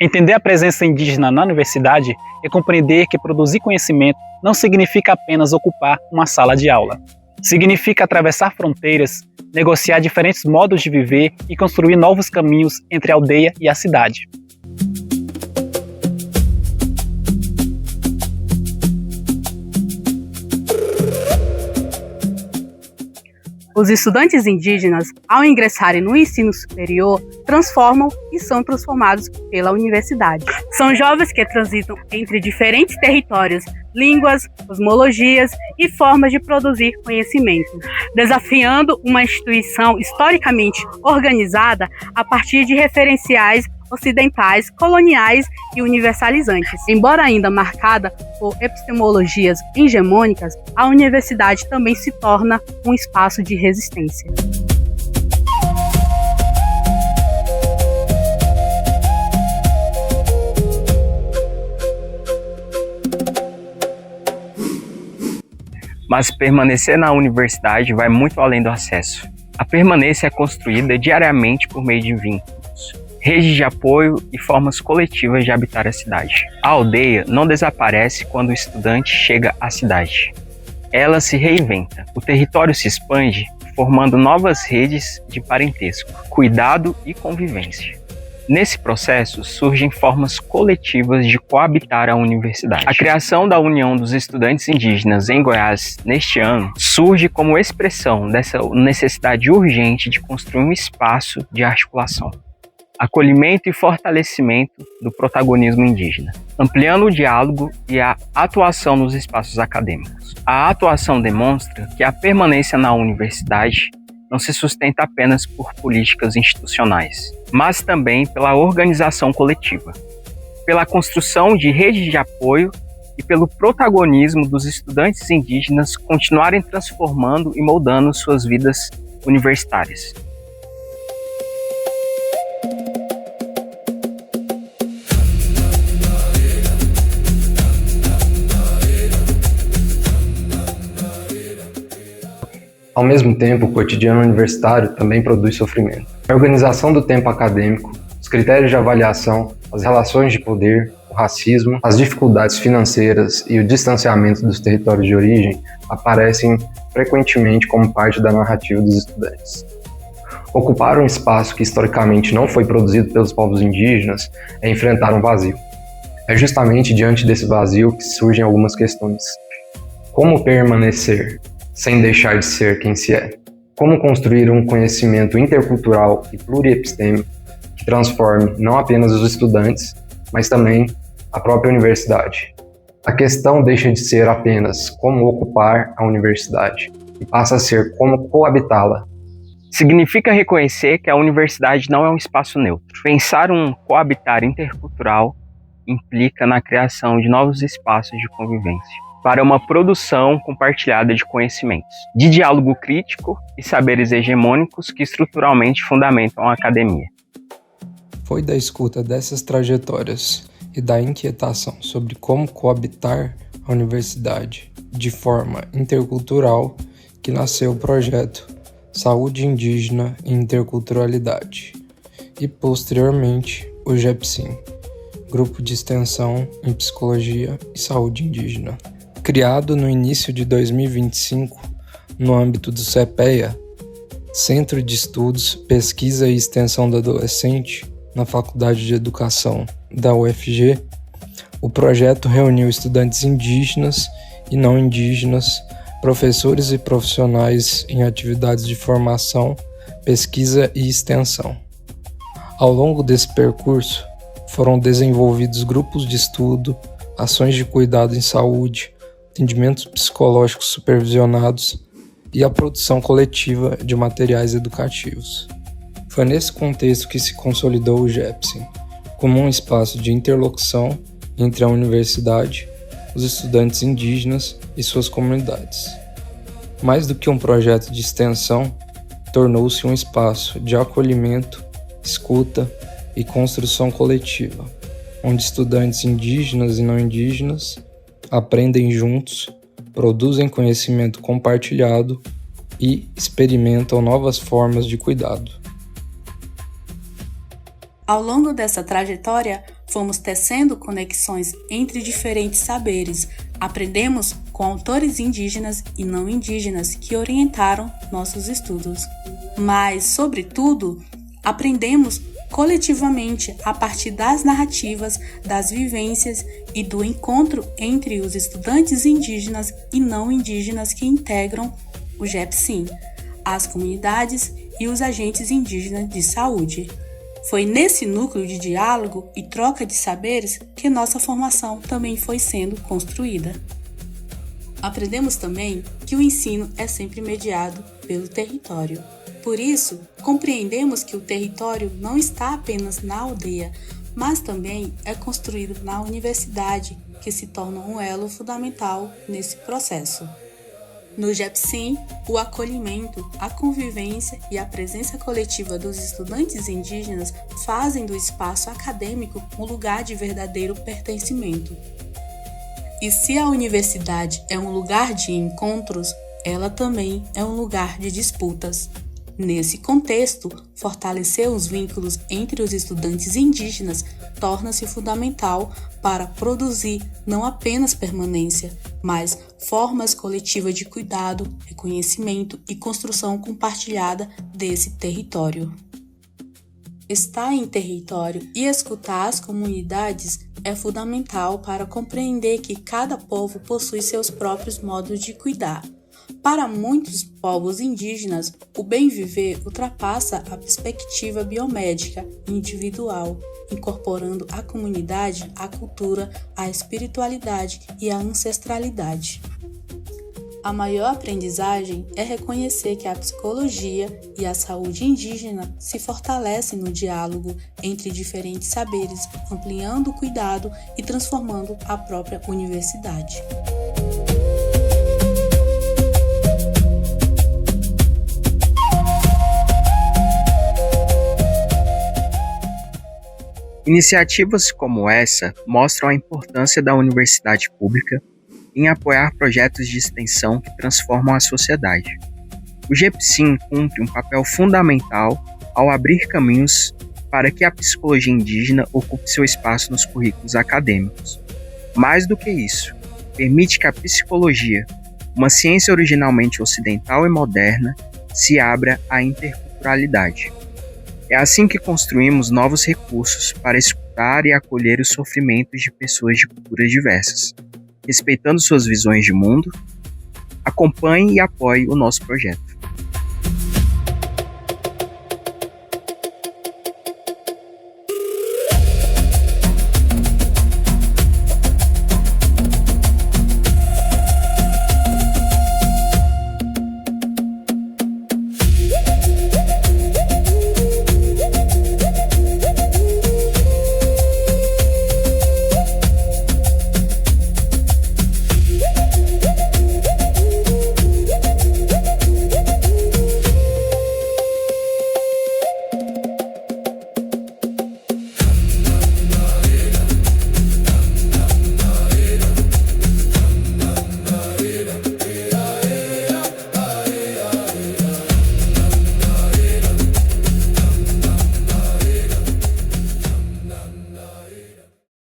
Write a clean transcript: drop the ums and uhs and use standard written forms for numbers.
Entender a presença indígena na universidade é compreender que produzir conhecimento não significa apenas ocupar uma sala de aula. Significa atravessar fronteiras, negociar diferentes modos de viver e construir novos caminhos entre a aldeia e a cidade. Os estudantes indígenas, ao ingressarem no ensino superior, transformam e são transformados pela universidade. São jovens que transitam entre diferentes territórios, línguas, cosmologias e formas de produzir conhecimento, desafiando uma instituição historicamente organizada a partir de referenciais ocidentais, coloniais e universalizantes. Embora ainda marcada por epistemologias hegemônicas, a universidade também se torna um espaço de resistência. Mas permanecer na universidade vai muito além do acesso. A permanência é construída diariamente por meio de vínculos, redes de apoio e formas coletivas de habitar a cidade. A aldeia não desaparece quando o estudante chega à cidade. Ela se reinventa. O território se expande, formando novas redes de parentesco, cuidado e convivência. Nesse processo, surgem formas coletivas de coabitar a universidade. A criação da União dos Estudantes Indígenas em Goiás, neste ano, surge como expressão dessa necessidade urgente de construir um espaço de articulação, acolhimento e fortalecimento do protagonismo indígena, ampliando o diálogo e a atuação nos espaços acadêmicos. A atuação demonstra que a permanência na universidade não se sustenta apenas por políticas institucionais, mas também pela organização coletiva, pela construção de redes de apoio e pelo protagonismo dos estudantes indígenas continuarem transformando e moldando suas vidas universitárias. Ao mesmo tempo, o cotidiano universitário também produz sofrimento. A organização do tempo acadêmico, os critérios de avaliação, as relações de poder, o racismo, as dificuldades financeiras e o distanciamento dos territórios de origem aparecem frequentemente como parte da narrativa dos estudantes. Ocupar um espaço que historicamente não foi produzido pelos povos indígenas é enfrentar um vazio. É justamente diante desse vazio que surgem algumas questões. Como permanecer sem deixar de ser quem se é? Como construir um conhecimento intercultural e pluriepistêmico que transforme não apenas os estudantes, mas também a própria universidade? A questão deixa de ser apenas como ocupar a universidade e passa a ser como coabitá-la. Significa reconhecer que a universidade não é um espaço neutro. Pensar um coabitar intercultural implica na criação de novos espaços de convivência, para uma produção compartilhada de conhecimentos, de diálogo crítico e saberes hegemônicos que estruturalmente fundamentam a academia. Foi da escuta dessas trajetórias e da inquietação sobre como coabitar a universidade de forma intercultural que nasceu o projeto Saúde Indígena e Interculturalidade e, posteriormente, o GEPSIM, Grupo de Extensão em Psicologia e Saúde Indígena. Criado no início de 2025, no âmbito do CEPEA, Centro de Estudos, Pesquisa e Extensão do Adolescente, na Faculdade de Educação da UFG, o projeto reuniu estudantes indígenas e não indígenas, professores e profissionais em atividades de formação, pesquisa e extensão. Ao longo desse percurso, foram desenvolvidos grupos de estudo, ações de cuidado em saúde, atendimentos psicológicos supervisionados e a produção coletiva de materiais educativos. Foi nesse contexto que se consolidou o GEPSIM, como um espaço de interlocução entre a universidade, os estudantes indígenas e suas comunidades. Mais do que um projeto de extensão, tornou-se um espaço de acolhimento, escuta e construção coletiva, onde estudantes indígenas e não indígenas aprendem juntos, produzem conhecimento compartilhado e experimentam novas formas de cuidado. Ao longo dessa trajetória, fomos tecendo conexões entre diferentes saberes, aprendemos com autores indígenas e não indígenas que orientaram nossos estudos. Mas, sobretudo, aprendemos coletivamente a partir das narrativas, das vivências e do encontro entre os estudantes indígenas e não indígenas que integram o GEPSIM, as comunidades e os agentes indígenas de saúde. Foi nesse núcleo de diálogo e troca de saberes que nossa formação também foi sendo construída. Aprendemos também que o ensino é sempre mediado pelo território. Por isso, compreendemos que o território não está apenas na aldeia, mas também é construído na universidade, que se torna um elo fundamental nesse processo. No GEPSIM, o acolhimento, a convivência e a presença coletiva dos estudantes indígenas fazem do espaço acadêmico um lugar de verdadeiro pertencimento. E se a universidade é um lugar de encontros, ela também é um lugar de disputas. Nesse contexto, fortalecer os vínculos entre os estudantes indígenas torna-se fundamental para produzir não apenas permanência, mas formas coletivas de cuidado, reconhecimento e construção compartilhada desse território. Estar em território e escutar as comunidades é fundamental para compreender que cada povo possui seus próprios modos de cuidar. Para muitos povos indígenas, o bem viver ultrapassa a perspectiva biomédica individual, incorporando a comunidade, a cultura, a espiritualidade e a ancestralidade. A maior aprendizagem é reconhecer que a psicologia e a saúde indígena se fortalecem no diálogo entre diferentes saberes, ampliando o cuidado e transformando a própria universidade. Iniciativas como essa mostram a importância da universidade pública em apoiar projetos de extensão que transformam a sociedade. O GEPSIM cumpre um papel fundamental ao abrir caminhos para que a psicologia indígena ocupe seu espaço nos currículos acadêmicos. Mais do que isso, permite que a psicologia, uma ciência originalmente ocidental e moderna, se abra à interculturalidade. É assim que construímos novos recursos para escutar e acolher os sofrimentos de pessoas de culturas diversas. Respeitando suas visões de mundo, acompanhe e apoie o nosso projeto.